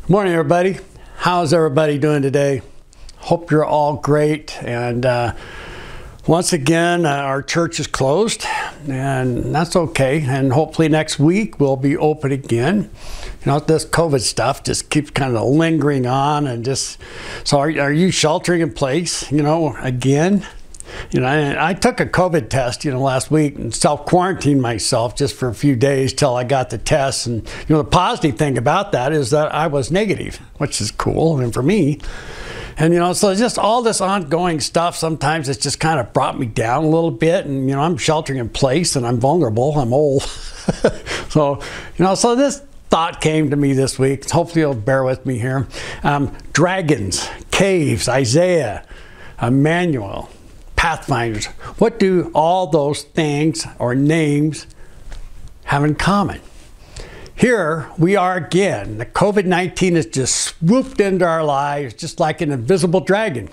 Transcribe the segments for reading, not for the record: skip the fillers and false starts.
Morning, everybody. How's everybody doing today? Hope you're all great. And once again, our church is closed, and that's okay. And hopefully next week we'll be open again. You know, this COVID stuff just keeps kind of lingering on, and just so are you sheltering in place? You know, again. You know, I took a COVID test, last week and self-quarantined myself just for a few days till I got the test. And, the positive thing about that is that I was negative, which is cool, and for me. And, so just all this ongoing stuff, sometimes it's just kind of brought me down a little bit. And, I'm sheltering in place and I'm vulnerable. I'm old. So this thought came to me this week. Hopefully you'll bear with me here. Dragons, caves, Isaiah, Emmanuel, Pathfinders. What do all those things or names have in common? Here we are again. The COVID-19 has just swooped into our lives just like an invisible dragon.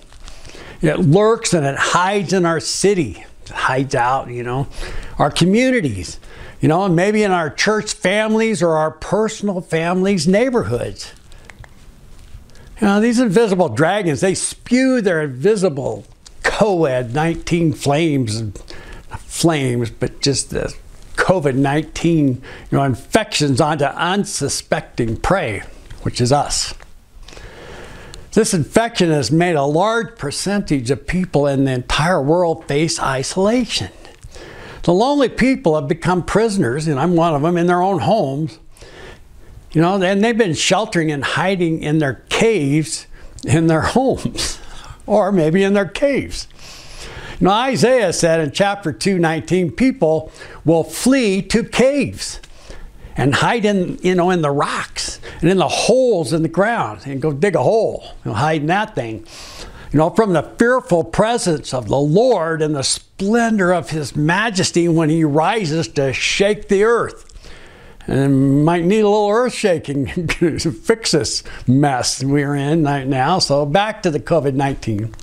It lurks and it hides in our city. It hides out, our communities, and maybe in our church families or our personal families, neighborhoods. These invisible dragons, they spew their invisible COVID-19 flames, but just the COVID-19 infections onto unsuspecting prey, which is us. This infection has made a large percentage of people in the entire world face isolation. The lonely people have become prisoners, and I'm one of them, in their own homes. And they've been sheltering and hiding in their caves in their homes. Or maybe in their caves. Isaiah said in chapter 2:19, people will flee to caves and hide in the rocks and in the holes in the ground and go dig a hole, hide in that thing. From the fearful presence of the Lord and the splendor of his majesty when he rises to shake the earth. And might need a little earth shaking to fix this mess we're in right now. So back to the COVID-19.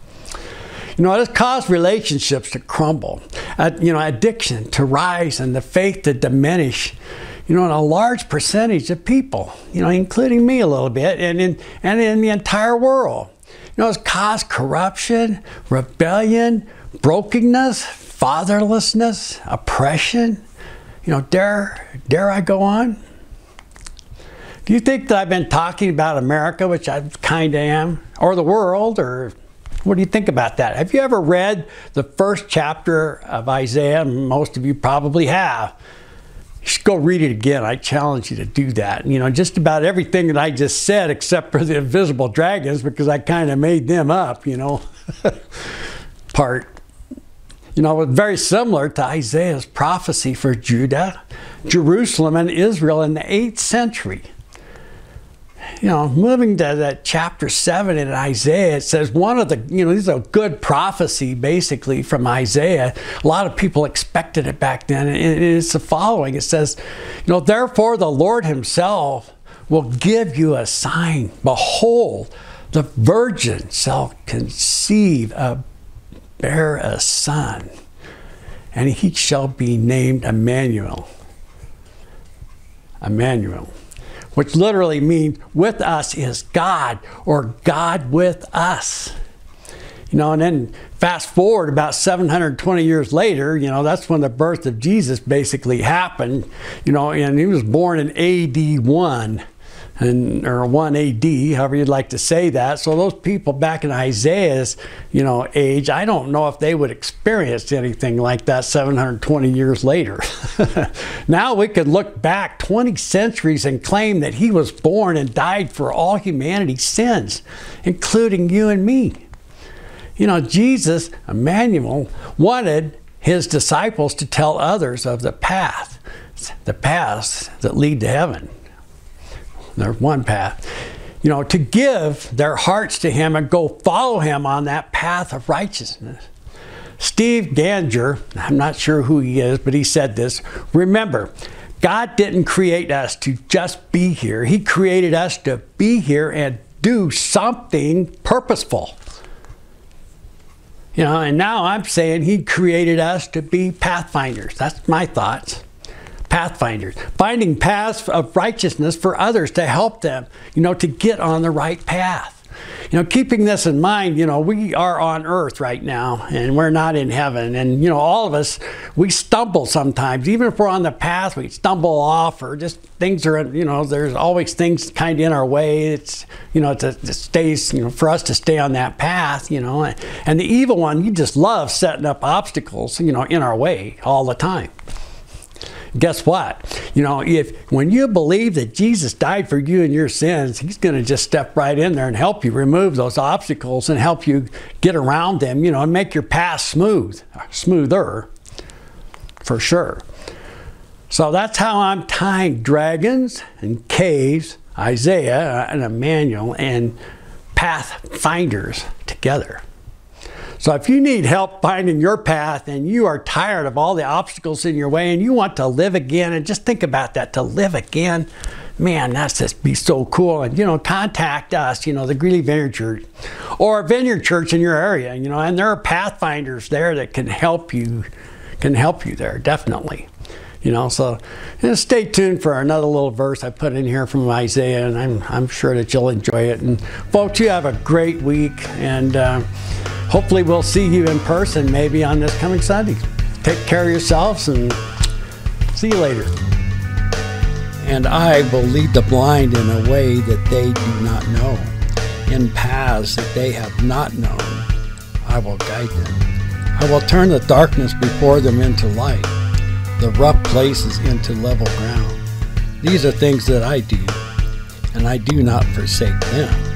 It has caused relationships to crumble, addiction to rise, and the faith to diminish, in a large percentage of people, including me a little bit, and in the entire world. It's caused corruption, rebellion, brokenness, fatherlessness, oppression. Dare I go on? Do you think that I've been talking about America, which I kind of am, or the world, or what do you think about that? Have you ever read the first chapter of Isaiah? Most of you probably have. You should go read it again. I challenge you to do that. Just about everything that I just said, except for the invisible dragons, because I kind of made them up, part. It's very similar to Isaiah's prophecy for Judah, Jerusalem, and Israel in the 8th century. Moving to that chapter 7 in Isaiah, it says one of the, this is a good prophecy basically from Isaiah. A lot of people expected it back then, and it's the following. It says, therefore the Lord himself will give you a sign. Behold, the virgin shall conceive bear a son, and he shall be named Emmanuel. Emmanuel, which literally means with us is God, or God with us. And then fast forward about 720 years later, that's when the birth of Jesus basically happened, and he was born in AD 1. Or 1 AD, however you'd like to say that. So those people back in Isaiah's, age, I don't know if they would experience anything like that 720 years later. Now we could look back 20 centuries and claim that he was born and died for all humanity's sins, including you and me. Jesus, Emmanuel, wanted his disciples to tell others of the paths that lead to heaven. There's one path, to give their hearts to him and go follow him on that path of righteousness. Steve Ganger, I'm not sure who he is, but he said this: remember, God didn't create us to just be here. He created us to be here and do something purposeful. And now I'm saying he created us to be pathfinders. That's my thoughts. Pathfinders, finding paths of righteousness for others to help them, to get on the right path. Keeping this in mind, we are on earth right now and we're not in heaven. And, all of us, we stumble sometimes. Even if we're on the path, we stumble off, or just things are, there's always things kind of in our way. It's, it stays, for us to stay on that path, and the evil one, he just loves setting up obstacles, in our way all the time. Guess what? When you believe that Jesus died for you and your sins, he's going to just step right in there and help you remove those obstacles and help you get around them, and make your path smoother, for sure. So that's how I'm tying dragons and caves, Isaiah and Emmanuel, and Pathfinders together. So if you need help finding your path and you are tired of all the obstacles in your way and you want to live again, and just think about that, to live again, man, that's just be so cool. And, contact us, the Greeley Vineyard Church or a Vineyard Church in your area, and there are Pathfinders there that can help you there, definitely. So stay tuned for another little verse I put in here from Isaiah, and I'm sure that you'll enjoy it. And folks, you have a great week, and hopefully we'll see you in person maybe on this coming Sunday. Take care of yourselves and see you later. And I will lead the blind in a way that they do not know. In paths that they have not known, I will guide them. I will turn the darkness before them into light, the rough places into level ground. These are things that I do, and I do not forsake them.